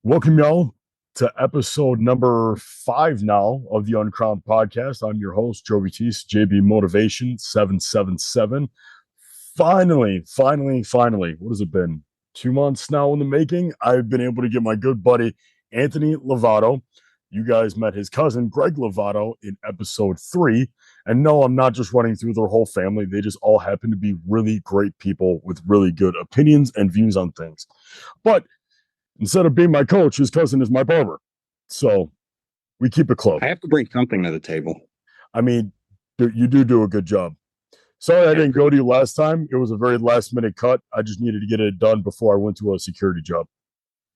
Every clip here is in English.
Welcome, y'all, to episode number 5 now of the Uncrowned Podcast. I'm your host, Joe Buttice, JB Motivation 777. Finally, what has it been? 2 months now in the making. I've been able to get my good buddy, Anthony Levato. You guys met his cousin, Greg Levato, in episode 3. And no, I'm not just running through their whole family. They just all happen to be really great people with really good opinions and views on things. But instead of being my coach, his cousin is my barber. So we keep it close. I have to bring something to the table. I mean, you do a good job. Sorry I didn't go to you last time. It was a very last minute cut. I just needed to get it done before I went to a security job.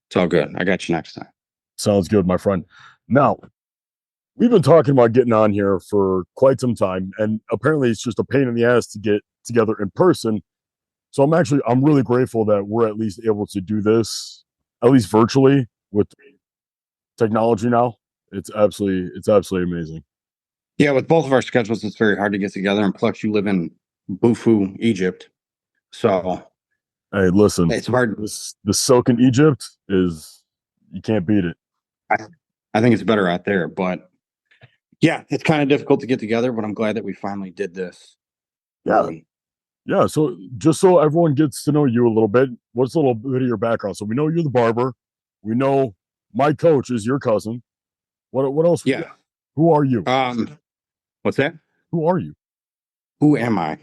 It's all good. I got you next time. Sounds good, my friend. Now, we've been talking about getting on here for quite some time, and apparently it's just a pain in the ass to get together in person. So I'm really grateful that we're at least able to do this, at least virtually, with technology now. It's absolutely amazing. Yeah, with both of our schedules, it's very hard to get together. And plus, you live in Bufu, Egypt. So, hey, listen, it's hard. The silk in Egypt you can't beat it. I think it's better out there. But yeah, it's kind of difficult to get together. But I'm glad that we finally did this. Yeah. So just so everyone gets to know you a little bit, what's a little bit of your background? So we know you're the barber. We know my coach is your cousin. What else? Yeah. Who are you? What's that? Who are you? Who am I?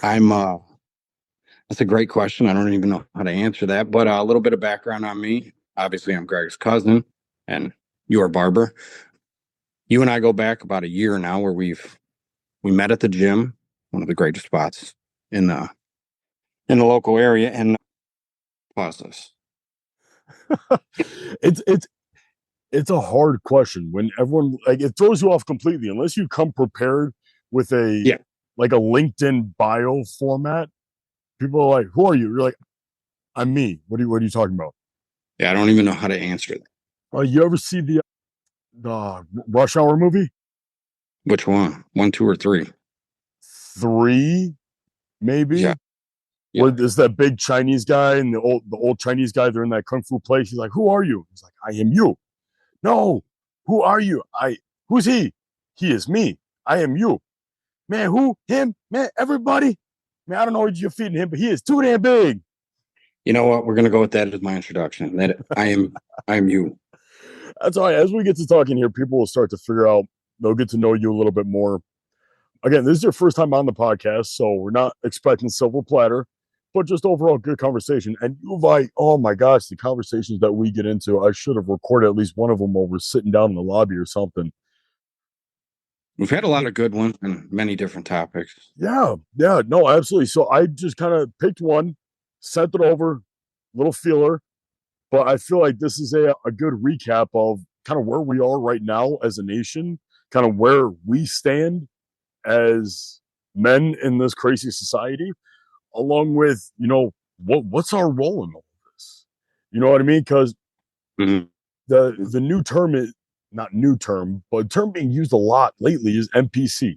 That's a great question. I don't even know how to answer that, but a little bit of background on me. Obviously, I'm Greg's cousin and you're a barber. You and I go back about a year now where we met at the gym, one of the greatest spots in the local area, and pause this. It's a hard question when everyone, like, it throws you off completely unless you come prepared with a LinkedIn bio format. People are like, "Who are you?" You're like, "I'm me." What are you talking about? Yeah, I don't even know how to answer that. You ever see the Rush Hour movie? Which one? 1, 2, or 3? 3, maybe. Yeah. Where there's that big Chinese guy and the old Chinese guy. They're in that kung fu place. He's like, "Who are you?" He's like, "I am you." "No, who are you?" Who's he? He is me. I am you. Man, who? Him? Man, everybody. Man, I don't know what you're feeding him, but he is too damn big. You know what? We're gonna go with that as my introduction. That I am you. That's all right. As we get to talking here, people will start to figure out. They'll get to know you a little bit more. Again, this is your first time on the podcast, so we're not expecting silver platter, but just overall good conversation. And oh my gosh, the conversations that we get into, I should have recorded at least one of them while we're sitting down in the lobby or something. We've had a lot of good ones and many different topics. Yeah, no, absolutely. So I just kind of picked one, sent it over, little feeler, but I feel like this is a good recap of kind of where we are right now as a nation, kind of where we stand as men in this crazy society, along with, what's our role in all of this? You know what I mean? Because the new term is not new term, but a term being used a lot lately is NPC,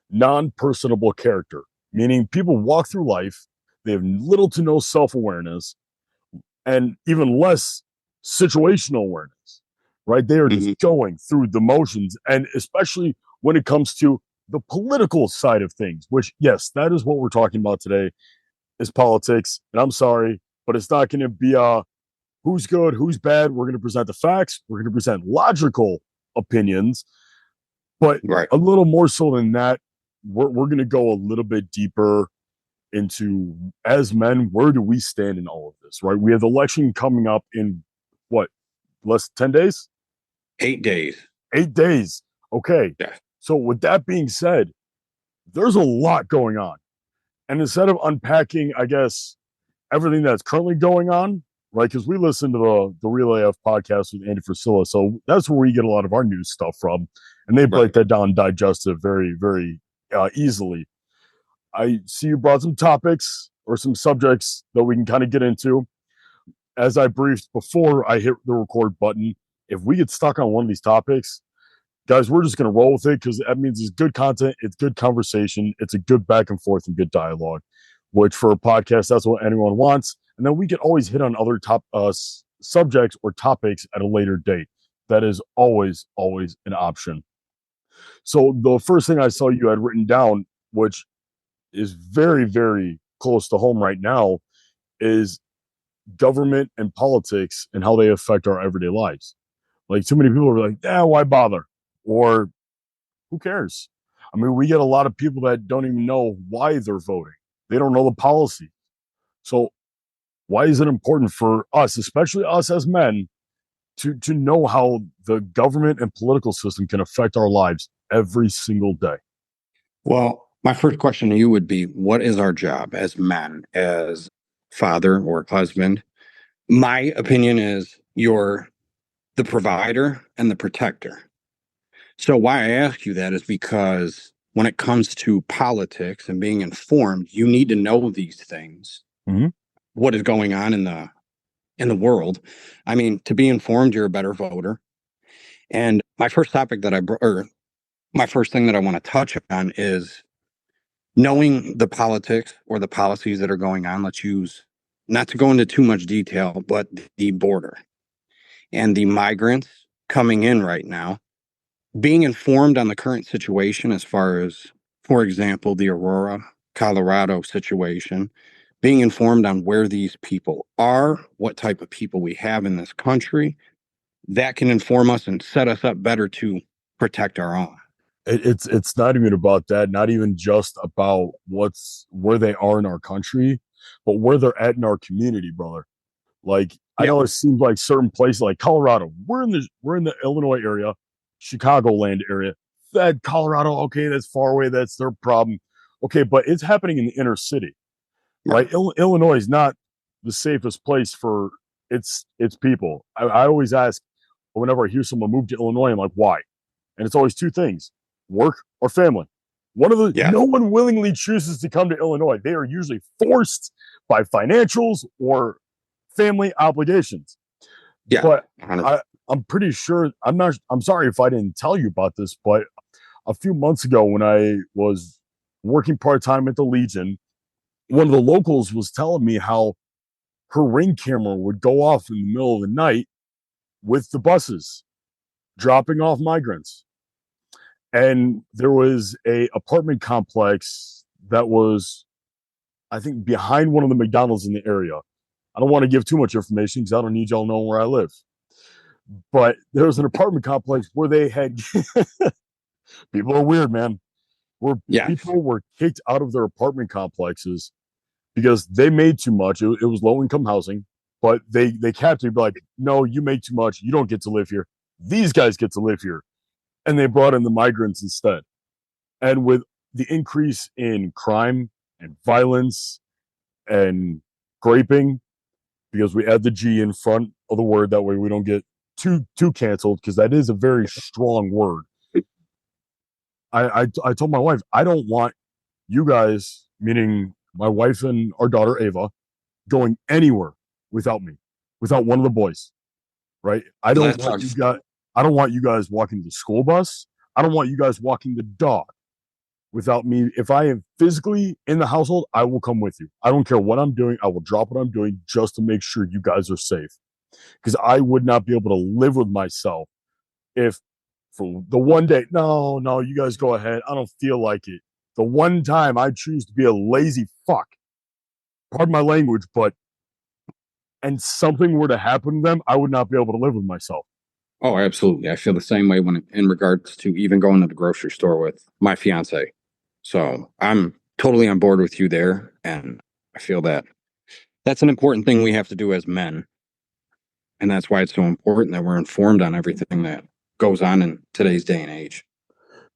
non-personable character, meaning people walk through life, they have little to no self-awareness and even less situational awareness, right? They are just going through the motions, and especially when it comes to the political side of things, which, yes, that is what we're talking about today, is politics. And I'm sorry, but it's not going to be who's good, who's bad. We're going to present the facts. We're going to present logical opinions, but a little more so than that, we're going to go a little bit deeper into, as men, where do we stand in all of this, right? We have the election coming up in what, less than 10 days? 8 days. 8 days. Okay. Yeah. So with that being said, there's a lot going on. And instead of unpacking, I guess, everything that's currently going on, right? Because we listen to the Relay F podcast with Andy Frisilla. So that's where we get a lot of our news stuff from. And they break that down and digest it very, very easily. I see you brought some topics or some subjects that we can kind of get into. As I briefed before I hit the record button, if we get stuck on one of these topics, guys, we're just going to roll with it, because that means it's good content, it's good conversation, it's a good back and forth and good dialogue, which for a podcast, that's what anyone wants. And then we can always hit on other subjects or topics at a later date. That is always, always an option. So the first thing I saw you had written down, which is very, very close to home right now, is government and politics and how they affect our everyday lives. Like, too many people are like, yeah, why bother? Or who cares? I mean, we get a lot of people that don't even know why they're voting. They don't know the policy. So why is it important for us, especially us as men, to know how the government and political system can affect our lives every single day? Well, my first question to you would be, what is our job as men, as father or husband? My opinion is you're the provider and the protector. So why I ask you that is because when it comes to politics and being informed, you need to know these things. Mm-hmm. What is going on in the world? I mean, to be informed, you're a better voter. And my first topic that or my first thing that I want to touch on is knowing the politics or the policies that are going on. Let's use, not to go into too much detail, but the border and the migrants coming in right now, being informed on the current situation as far as, for example, the Aurora, Colorado situation, being informed on where these people are, what type of people we have in this country, that can inform us and set us up better to protect our own. It's not even about that, not even just about where they are in our country, but where they're at in our community, brother. Like, I Yep. know it seems like certain places like Colorado, we're in the Illinois area, Chicagoland area. That Colorado, okay, that's far away, that's their problem. Okay, but it's happening in the inner city, right? Illinois is not the safest place for its people. I always ask whenever I hear someone move to Illinois, I'm like, why? And it's always two things: work or family. Yeah. No one willingly chooses to come to Illinois. They are usually forced by financials or family obligations. Yeah. But 100%. I'm pretty sure, I'm sorry if I didn't tell you about this, but a few months ago when I was working part-time at the Legion, one of the locals was telling me how her Ring camera would go off in the middle of the night with the buses dropping off migrants. And there was a apartment complex that was, I think, behind one of the McDonald's in the area. I don't want to give too much information because I don't need y'all knowing where I live. But there was an apartment complex where they had people are weird, man. Where Yeah. people were kicked out of their apartment complexes because they made too much. It was low income housing, but they capped it, like, no, you make too much. You don't get to live here. These guys get to live here. And they brought in the migrants instead. And with the increase in crime and violence and graping, because we add the G in front of the word, that way we don't get too canceled, because that is a very strong word. I told my wife, I don't want you guys, meaning my wife and our daughter Ava, going anywhere without me, without one of the boys. Right? I don't want you guys walking the school bus. I don't want you guys walking the dog without me. If I am physically in the household, I will come with you. I don't care what I'm doing. I will drop what I'm doing just to make sure you guys are safe. Because I would not be able to live with myself if for the one day, no, you guys go ahead. I don't feel like it. The one time I choose to be a lazy fuck, pardon my language, but and something were to happen to them, I would not be able to live with myself. Oh, absolutely. I feel the same way when in regards to even going to the grocery store with my fiance. So I'm totally on board with you there. And I feel that that's an important thing we have to do as men. And that's why it's so important that we're informed on everything that goes on in today's day and age.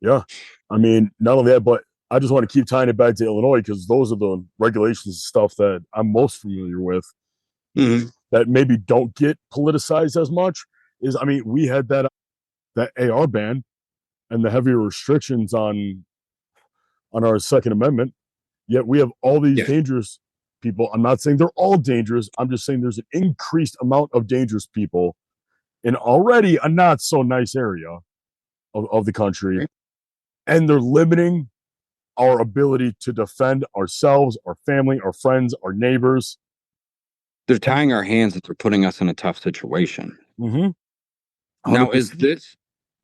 Yeah. I mean, not only that, but I just want to keep tying it back to Illinois because those are the regulations and stuff that I'm most familiar with that maybe don't get politicized as much. I mean, we had that AR ban and the heavier restrictions on our Second Amendment. Yet we have all these dangerous people. I'm not saying they're all dangerous. I'm just saying there's an increased amount of dangerous people in already a not so nice area of the country. And they're limiting our ability to defend ourselves, our family, our friends, our neighbors. they're tying our hands that they're putting us in a tough situation. Mm-hmm. Now, 100%.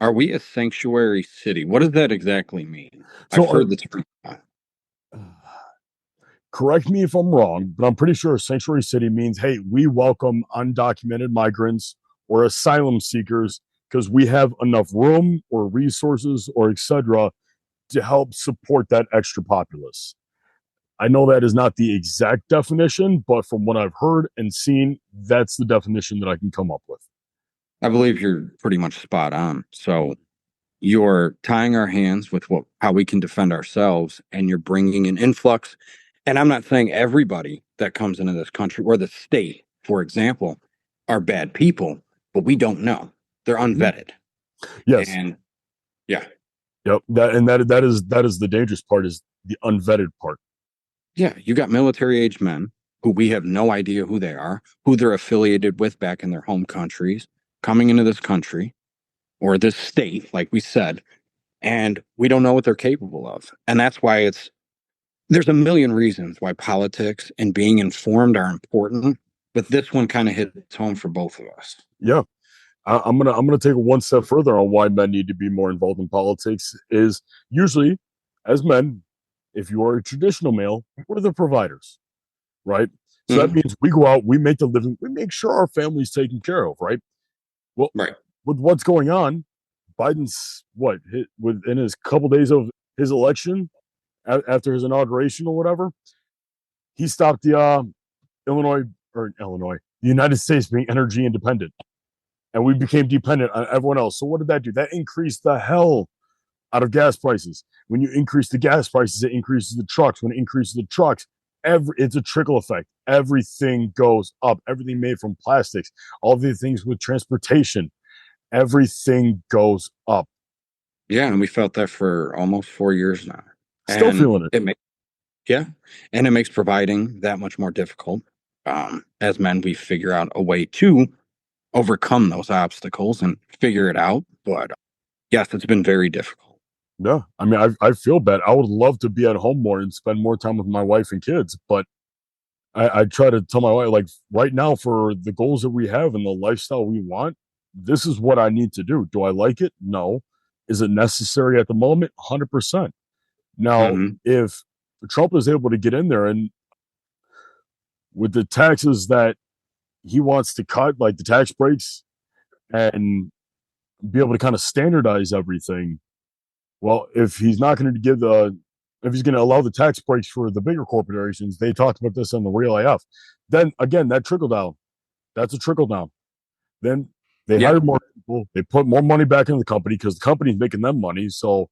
are we a sanctuary city? What does that exactly mean? I've So, heard the term. correct me if I'm wrong, but I'm pretty sure a sanctuary city means, hey, we welcome undocumented migrants or asylum seekers because we have enough room or resources or etc. to help support that extra populace. I know that is not the exact definition, but from what I've heard and seen, that's the definition that I can come up with. I believe you're pretty much spot on. So you're tying our hands with how we can defend ourselves, and you're bringing an influx. And I'm not saying everybody that comes into this country or the state, for example, are bad people, but we don't know. They're unvetted. Yes. And yeah. Yep. That is the dangerous part, is the unvetted part. Yeah. You got military age men who we have no idea who they are, who they're affiliated with back in their home countries, coming into this country or this state, like we said, and we don't know what they're capable of. And that's why there's a million reasons why politics and being informed are important, but this one kind of hits home for both of us. Yeah. I'm gonna take it one step further on why men need to be more involved in politics. Is usually, as men, if you are a traditional male, we're the providers, right? So that means we go out, we make the living, we make sure our family's taken care of, right? Well, Right. with what's going on, Biden's within his couple days of his election, after his inauguration or whatever, he stopped the the United States being energy independent, and we became dependent on everyone else. So what did that do? That increased the hell out of gas prices. When you increase the gas prices, it increases the trucks. When it increases the trucks, it's a trickle effect. Everything goes up. Everything made from plastics, all the things with transportation, everything goes up. Yeah, and we felt that for almost 4 years now. Still And feeling it. And it makes providing that much more difficult. As men, we figure out a way to overcome those obstacles and figure it out. But yes, it's been very difficult. Yeah, I mean, I feel bad. I would love to be at home more and spend more time with my wife and kids, but I try to tell my wife, like, right now, for the goals that we have and the lifestyle we want, this is what I need to do. Do I like it? No. Is it necessary at the moment? 100%. Now, if Trump is able to get in there and with the taxes that he wants to cut, like the tax breaks, and be able to kind of standardize everything, well, if he's not going to if he's going to allow the tax breaks for the bigger corporations, they talked about this on the Real AF, then again, that trickle down, that's a trickle down. Then they hire more people, they put more money back into the company because the company's making them money. So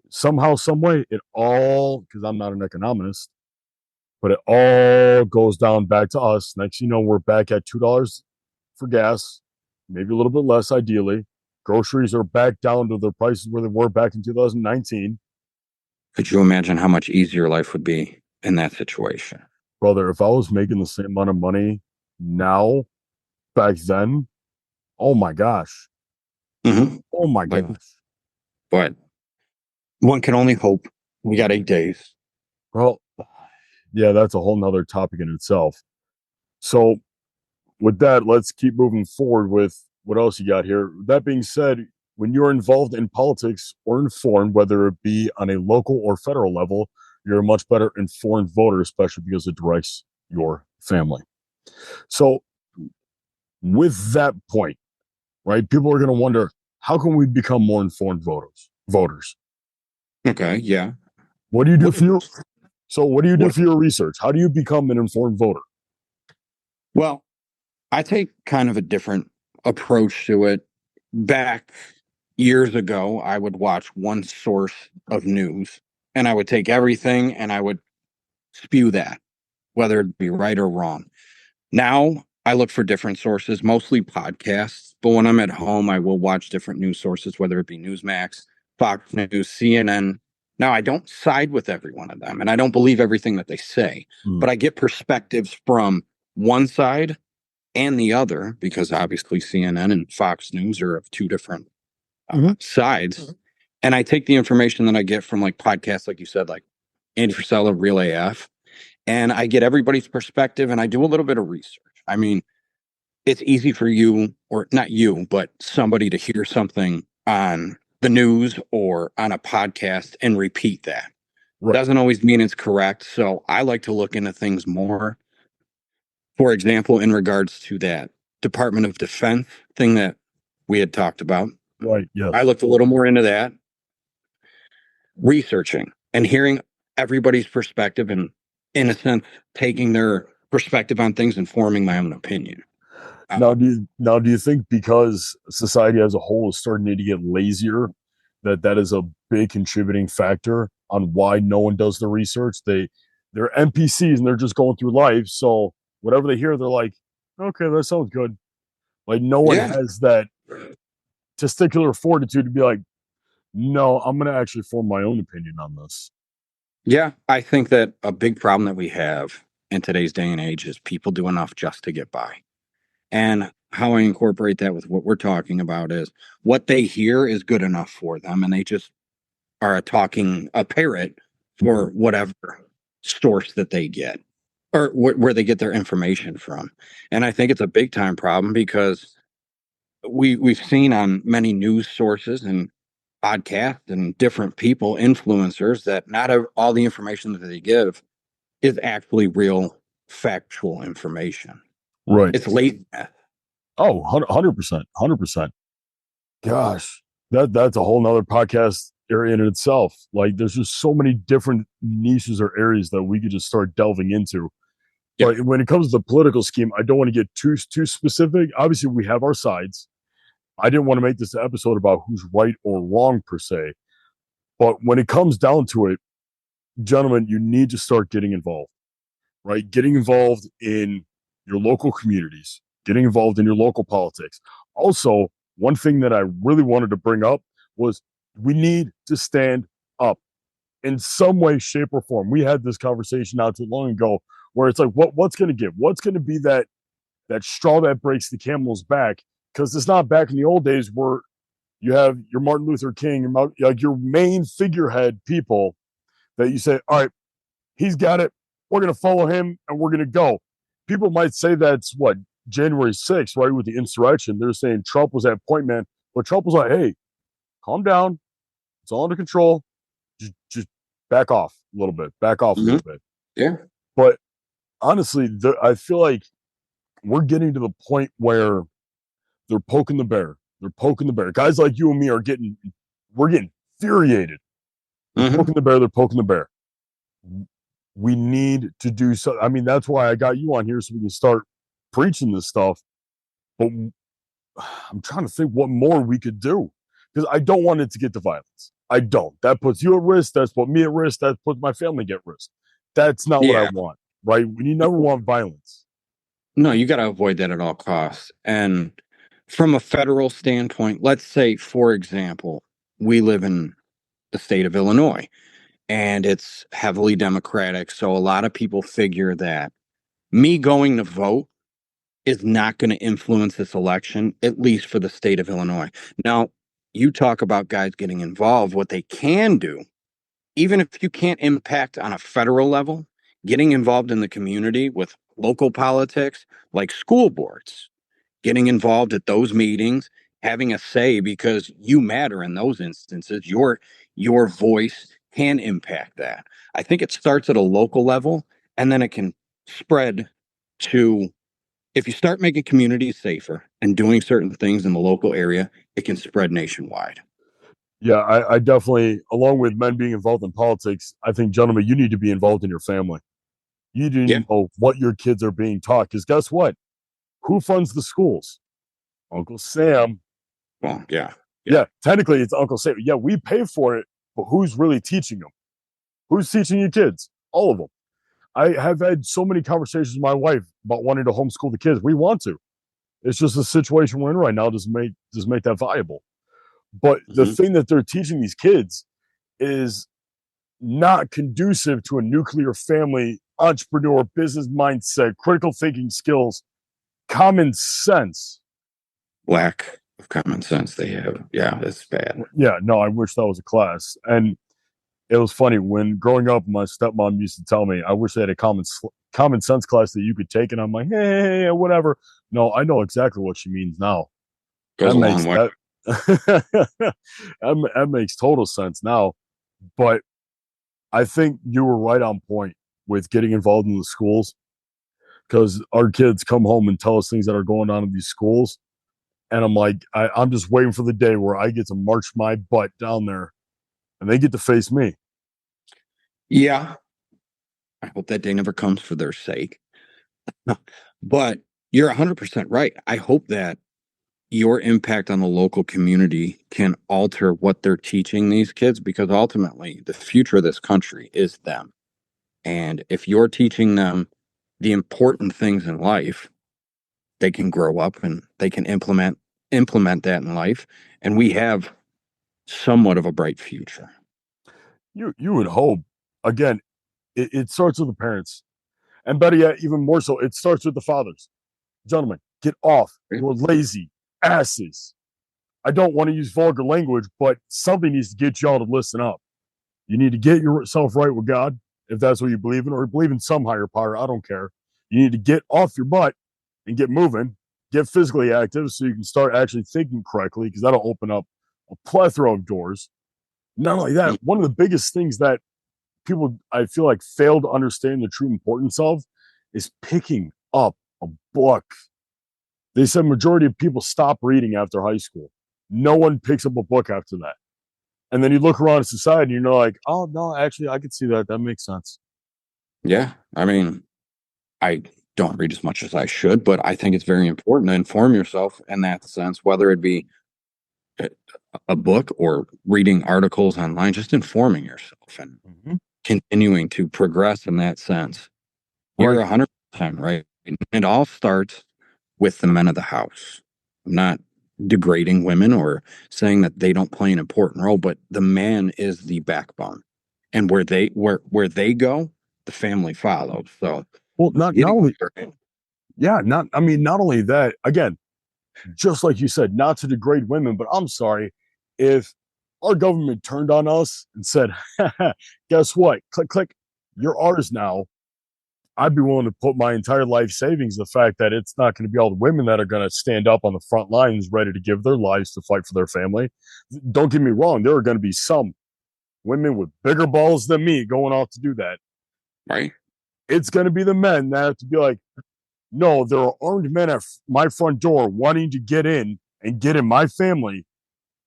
somehow, some way, it all, because I'm not an economist, but it all goes down back to us. Next, we're back at $2 for gas, maybe a little bit less, ideally. Groceries are back down to the prices where they were back in 2019. Could you imagine how much easier life would be in that situation? Brother, if I was making the same amount of money now, back then, oh my gosh. Oh my gosh. But one can only hope. We got 8 days. Well, yeah, that's a whole nother topic in itself. So with that, let's keep moving forward with what else you got here. That being said, when you're involved in politics or informed, whether it be on a local or federal level, you're a much better informed voter, especially because it directs your family. So with that point, right, people are going to wonder, how can we become more informed voters? Okay, yeah. What do you do for your research? How do you become an informed voter? Well, I take kind of a different approach to it. Back years ago, I would watch one source of news and I would take everything and I would spew that, whether it be right or wrong. Now I look for different sources, mostly podcasts, but when I'm at home, I will watch different news sources, whether it be Newsmax, Fox News, CNN. Now, I don't side with every one of them and I don't believe everything that they say, but I get perspectives from one side and the other, because obviously CNN and Fox News are of two different sides. And I take the information that I get from like podcasts, like you said, like Andy Frisella, Real AF, and I get everybody's perspective and I do a little bit of research. I mean, it's easy for you, or not you, but somebody to hear something on the news or on a podcast and repeat that. Right. Doesn't always mean it's correct. So I like to look into things more. For example, in regards to that Department of Defense thing that we had talked about, Right. Yes. I looked a little more into that, researching and hearing everybody's perspective and, in a sense, taking their perspective on things and forming my own opinion. Do you think because society as a whole is starting to get lazier, that is a big contributing factor on why no one does the research? They're NPCs and they're just going through life. So whatever they hear, they're like, okay, that sounds good. Like no one Yeah. has that testicular fortitude to be like, no, I'm going to actually form my own opinion on this. Yeah. I think that a big problem that we have in today's day and age is people do enough just to get by. And how I incorporate that with what we're talking about is what they hear is good enough for them. And they just are a parrot for whatever source that they get or where they get their information from. And I think it's a big time problem because we've seen on many news sources and podcasts and different people, influencers, that not all the information that they give is actually real factual information. Right. It's late. Oh, 100%. 100%. Gosh, that's a whole nother podcast area in itself. Like there's just so many different niches or areas that we could just start delving into. Yeah. But when it comes to the political scheme, I don't want to get too specific. Obviously, we have our sides. I didn't want to make this episode about who's right or wrong per se. But when it comes down to it, gentlemen, you need to start getting involved, right? Getting involved in your local communities, getting involved in your local politics. Also, one thing that I really wanted to bring up was we need to stand up in some way, shape, or form. We had this conversation not too long ago where it's like, what's going to give? What's going to be that straw that breaks the camel's back? Because it's not back in the old days where you have your Martin Luther King, like your main figurehead people that you say, all right, he's got it. We're going to follow him and we're going to go. People might say that's what, January 6th, right? With the insurrection. They're saying Trump was at point man, but Trump was like, hey, calm down. It's all under control. Just back off a little bit. Back off a little bit. Yeah. But honestly, I feel like we're getting to the point where they're poking the bear. They're poking the bear. Guys like you and me we're getting infuriated. They're poking the bear. They're poking the bear. We need to do so. I mean, that's why I got you on here so we can start preaching this stuff. But I'm trying to think what more we could do because I don't want it to get to violence. I don't. That puts you at risk. That's put me at risk. That puts my family at risk. That's not what I want, right? You never want violence. No, you got to avoid that at all costs. And from a federal standpoint, let's say, for example, we live in the state of Illinois and it's heavily Democratic. So a lot of people figure that me going to vote is not going to influence this election, at least for the state of Illinois. Now, you talk about guys getting involved. What they can do, even if you can't impact on a federal level, getting involved in the community with local politics, like school boards, getting involved at those meetings, having a say because you matter in those instances. Your voice can impact that. I think it starts at a local level and then it can spread to, if you start making communities safer and doing certain things in the local area, it can spread nationwide. Yeah, I definitely, along with men being involved in politics, I think, gentlemen, you need to be involved in your family. You need to know what your kids are being taught. Because guess what? Who funds the schools? Uncle Sam. Well, yeah. Technically, it's Uncle Sam. Yeah, we pay for it, but who's really teaching them? Who's teaching your kids? All of them. I have had so many conversations with my wife about wanting to homeschool the kids. We want to. It's just the situation we're in right now doesn't make that viable. But the thing that they're teaching these kids is not conducive to a nuclear family, entrepreneur, business mindset, critical thinking skills, common sense. Lack of common sense they have. Yeah, that's bad. Yeah, no, I wish that was a class. And it was funny when growing up, my stepmom used to tell me, I wish they had a common sense class that you could take. And I'm like, hey, whatever. No, I know exactly what she means now. Goes That a long makes way. that, that makes total sense now. But I think you were right on point with getting involved in the schools because our kids come home and tell us things that are going on in these schools. And I'm like, I'm just waiting for the day where I get to march my butt down there and they get to face me. Yeah, I hope that day never comes for their sake. But you're 100% right. I hope that your impact on the local community can alter what they're teaching these kids, because ultimately the future of this country is them. And if you're teaching them the important things in life, they can grow up and they can implement that in life. And we have somewhat of a bright future. You would hope. Again, it starts with the parents. And better yet, even more so, it starts with the fathers. Gentlemen, get off. You're lazy asses. I don't want to use vulgar language, but something needs to get y'all to listen up. You need to get yourself right with God, if that's what you believe in, or believe in some higher power. I don't care. You need to get off your butt and get moving, get physically active so you can start actually thinking correctly, because that'll open up a plethora of doors. Not only that, one of the biggest things that people, I feel like, fail to understand the true importance of is picking up a book. They said majority of people stop reading after high school. No one picks up a book after that. And then you look around society and you're like, oh, no, actually, I could see that. That makes sense. Yeah. I mean, I don't read as much as I should, but I think it's very important to inform yourself in that sense, whether it be a book or reading articles online, just informing yourself and continuing to progress in that sense. You're Right. 100% right. It all starts with the men of the house. I'm not degrading women or saying that they don't play an important role, but the man is the backbone. And where they go, the family follows. So Well, not getting only, yeah, not only that, again, just like you said, not to degrade women, but I'm sorry, if our government turned on us and said, guess what? Click, click, you're ours now. I'd be willing to put my entire life savings the fact that it's not going to be all the women that are going to stand up on the front lines ready to give their lives to fight for their family. Don't get me wrong, there are going to be some women with bigger balls than me going off to do that. right. It's going to be the men that have to be like, no, there are armed men at my front door wanting to get in and get in my family,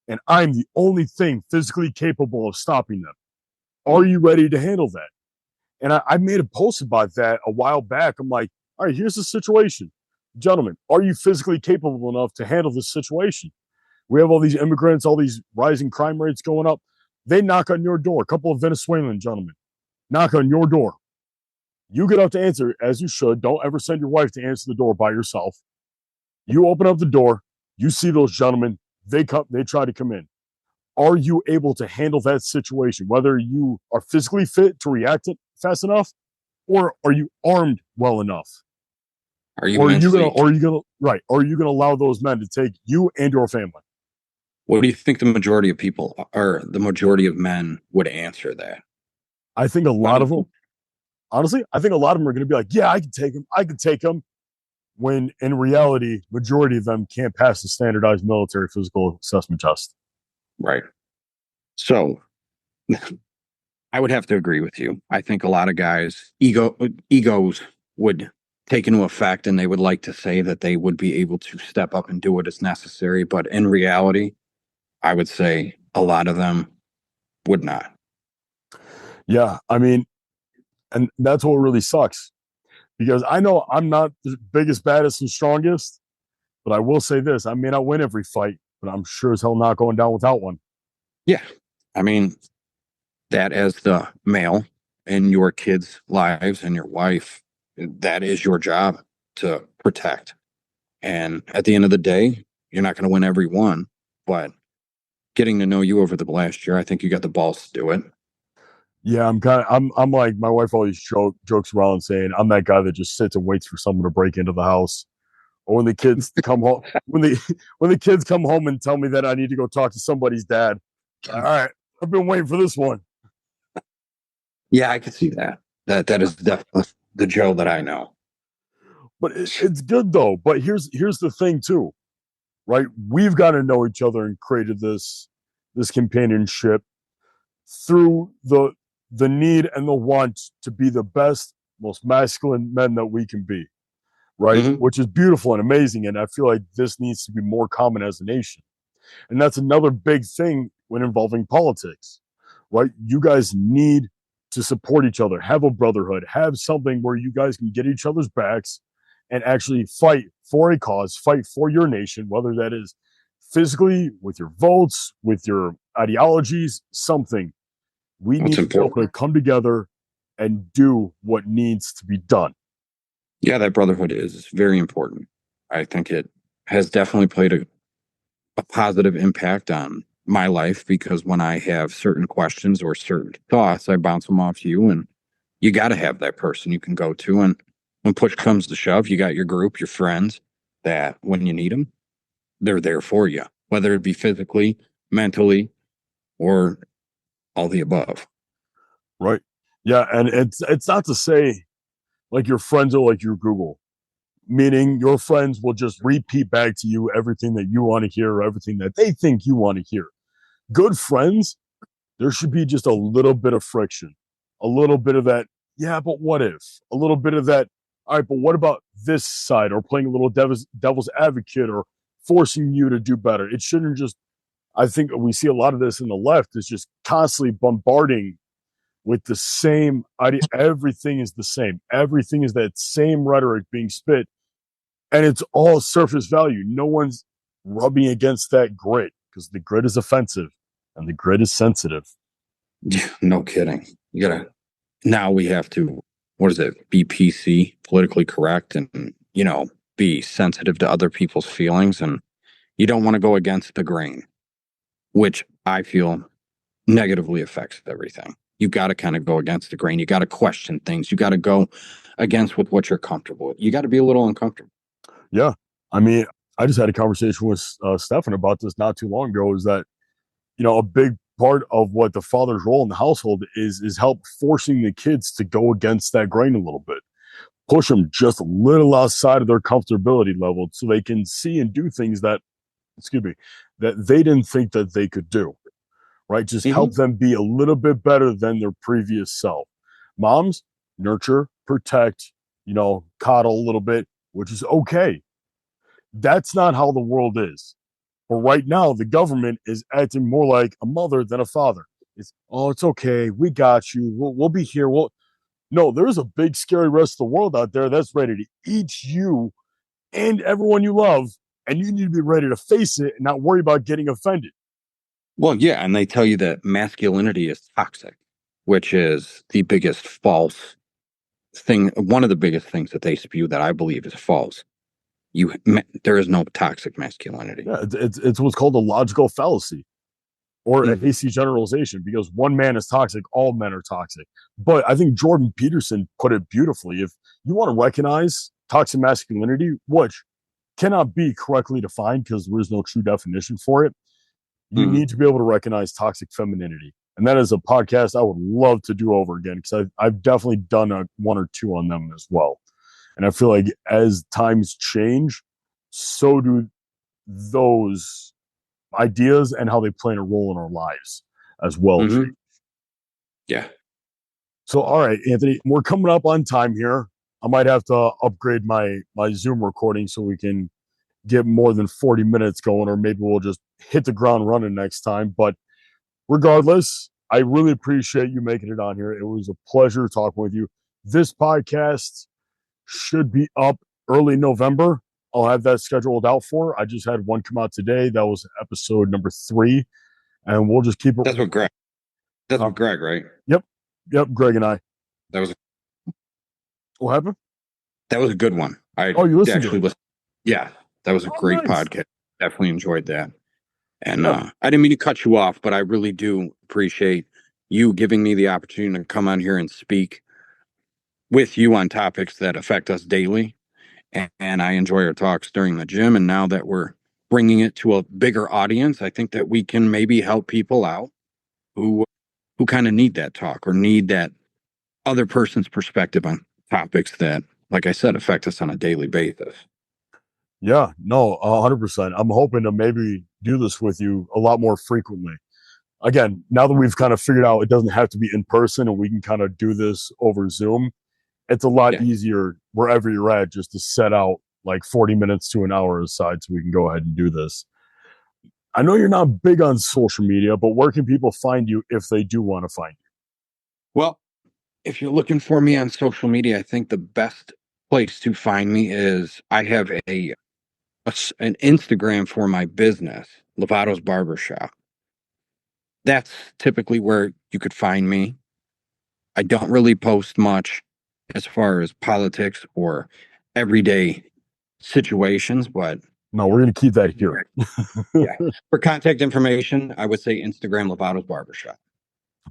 and I'm the only thing physically capable of stopping them. Are you ready to handle that? And I made a post about that a while back. I'm like, all right, here's the situation. Gentlemen, are you physically capable enough to handle this situation? We have all these immigrants, all these rising crime rates going up. They knock on your door. A couple of Venezuelan gentlemen knock on your door. You get up to answer as you should. Don't ever send your wife to answer the door by yourself. You open up the door. You see those gentlemen. They come. They try to come in. Are you able to handle that situation? Whether you are physically fit to react it fast enough, or are you armed well enough? Are you mentally? Or are you gonna right? Or are you gonna allow those men to take you and your family? What do you think the majority of people or the majority of men would answer that? I think a lot of them, honestly, I think a lot of them are gonna be like, yeah, I can take him. I can take him. When in reality, majority of them can't pass the standardized military physical assessment test. Right. So I would have to agree with you. I think a lot of guys egos would take into effect, and they would like to say that they would be able to step up and do what is necessary. But in reality, I would say a lot of them would not. Yeah, I mean, and that's what really sucks because I know I'm not the biggest, baddest, and strongest, but I will say this: I may not win every fight, but I'm sure as hell not going down without one. Yeah. I mean, that as the male in your kids' lives and your wife, that is your job to protect. And at the end of the day, you're not going to win every one, but getting to know you over the last year, I think you got the balls to do it. Yeah, I'm like my wife always jokes around saying I'm that guy that just sits and waits for someone to break into the house. Or when the kids come home, when the kids come home and tell me that I need to go talk to somebody's dad. All right, I've been waiting for this one. Yeah, I could see that. That is definitely the Joe that I know. But it's good though. But here's the thing too, right? We've got to know each other and created this companionship through the need and the want to be the best, most masculine men that we can be, right? Mm-hmm. Which is beautiful and amazing. And I feel like this needs to be more common as a nation. And that's another big thing when involving politics, right? You guys need to support each other, have a brotherhood, have something where you guys can get each other's backs and actually fight for a cause, fight for your nation, whether that is physically, with your votes, with your ideologies, something. We What's need to be able to important? come together and do what needs to be done. Yeah, that brotherhood is very important. I think it has definitely played a positive impact on my life because when I have certain questions or certain thoughts, I bounce them off you, and you got to have that person you can go to. And when push comes to shove, you got your group, your friends that when you need them, they're there for you, whether it be physically, mentally, or all the above. Right. Yeah. And it's not to say like your friends are like your Google, meaning your friends will just repeat back to you everything that you want to hear or everything that they think you want to hear. Good friends, there should be just a little bit of friction, a little bit of that, yeah, but what if? A little bit of that, all right, but what about this side? Or playing a little devil's advocate or forcing you to do better. It shouldn't just, I think we see a lot of this in the left is just constantly bombarding with the same idea. Everything is the same. Everything is that same rhetoric being spit, and it's all surface value. No one's rubbing against that grit because the grit is offensive and the grit is sensitive. Yeah, no kidding. You gotta now we have to what is it? Be PC, politically correct, and be sensitive to other people's feelings, and you don't want to go against the grain, which I feel negatively affects everything. You got to kind of go against the grain. You got to question things. You got to go against with what you're comfortable with. You got to be a little uncomfortable. Yeah, I mean, I just had a conversation with Stefan about this not too long ago. Is that a big part of what the father's role in the household is help forcing the kids to go against that grain a little bit, push them just a little outside of their comfortability level so they can see and do things that, excuse me, that they didn't think that they could do, right? Just help Mm-hmm. them be a little bit better than their previous self. Moms, nurture, protect, coddle a little bit, which is okay. That's not how the world is. But right now, the government is acting more like a mother than a father. It's okay. We got you. We'll be here. No, there's a big, scary rest of the world out there that's ready to eat you and everyone you love. And you need to be ready to face it and not worry about getting offended. Well, yeah, and they tell you that masculinity is toxic, which is the biggest false thing. One of the biggest things that they spew that I believe is false. There is no toxic masculinity. Yeah, it's what's called a logical fallacy or a Mhm. hasty generalization because one man is toxic, all men are toxic. But I think Jordan Peterson put it beautifully. If you want to recognize toxic masculinity, which cannot be correctly defined because there is no true definition for it, you Mhm. need to be able to recognize toxic femininity. And that is a podcast I would love to do over again because I've definitely done one or two on them as well. And I feel like as times change, so do those ideas and how they play a role in our lives as well. Mhm. Yeah. So, all right, Anthony, we're coming up on time here. I might have to upgrade my Zoom recording so we can get more than 40 minutes going, or maybe we'll just hit the ground running next time. But regardless, I really appreciate you making it on here. It was a pleasure talking with you. This podcast should be up early November. I'll have that scheduled out for. I just had one come out today. That was episode number 3, and we'll just keep it. That's what Greg. That's Uh, what Greg, right? yep, yep. Greg and I. That was What happened? that was a good one. I Oh, you listened to actually it. listened. Yeah, that was a Oh, great nice. podcast. Definitely enjoyed that. And Yeah, I didn't mean to cut you off, but I really do appreciate you giving me the opportunity to come on here and speak with you on topics that affect us daily. And I enjoy our talks during the gym. And now that we're bringing it to a bigger audience, I think that we can maybe help people out who kind of need that talk or need that other person's perspective on topics that, like I said, affect us on a daily basis. Yeah, no, 100%. I'm hoping to maybe do this with you a lot more frequently. Again, now that we've kind of figured out it doesn't have to be in person and we can kind of do this over Zoom, it's a lot Yeah. easier wherever you're at just to set out like 40 minutes to an hour aside so we can go ahead and do this. I know you're not big on social media, but where can people find you if they do want to find you? Well, if you're looking for me on social media, I think the best place to find me is I have an Instagram for my business, Levato's Barbershop. That's typically where you could find me. I don't really post much as far as politics or everyday situations, but No, we're going to keep that here. yeah. For contact information, I would say Instagram Levato's Barbershop.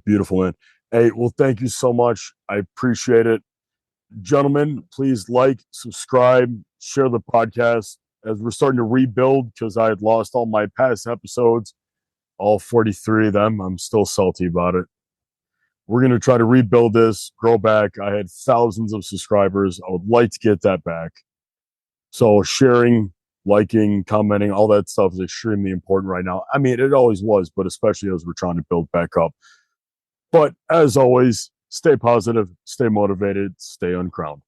Beautiful, man. Hey, well, thank you so much. I appreciate it. Gentlemen, please like, subscribe, share the podcast as we're starting to rebuild because I had lost all my past episodes, all 43 of them. I'm still salty about it. We're going to try to rebuild this, grow back. I had thousands of subscribers. I would like to get that back. So sharing, liking, commenting, all that stuff is extremely important right now. I mean, it always was, but especially as we're trying to build back up. But as always, stay positive, stay motivated, stay uncrowned.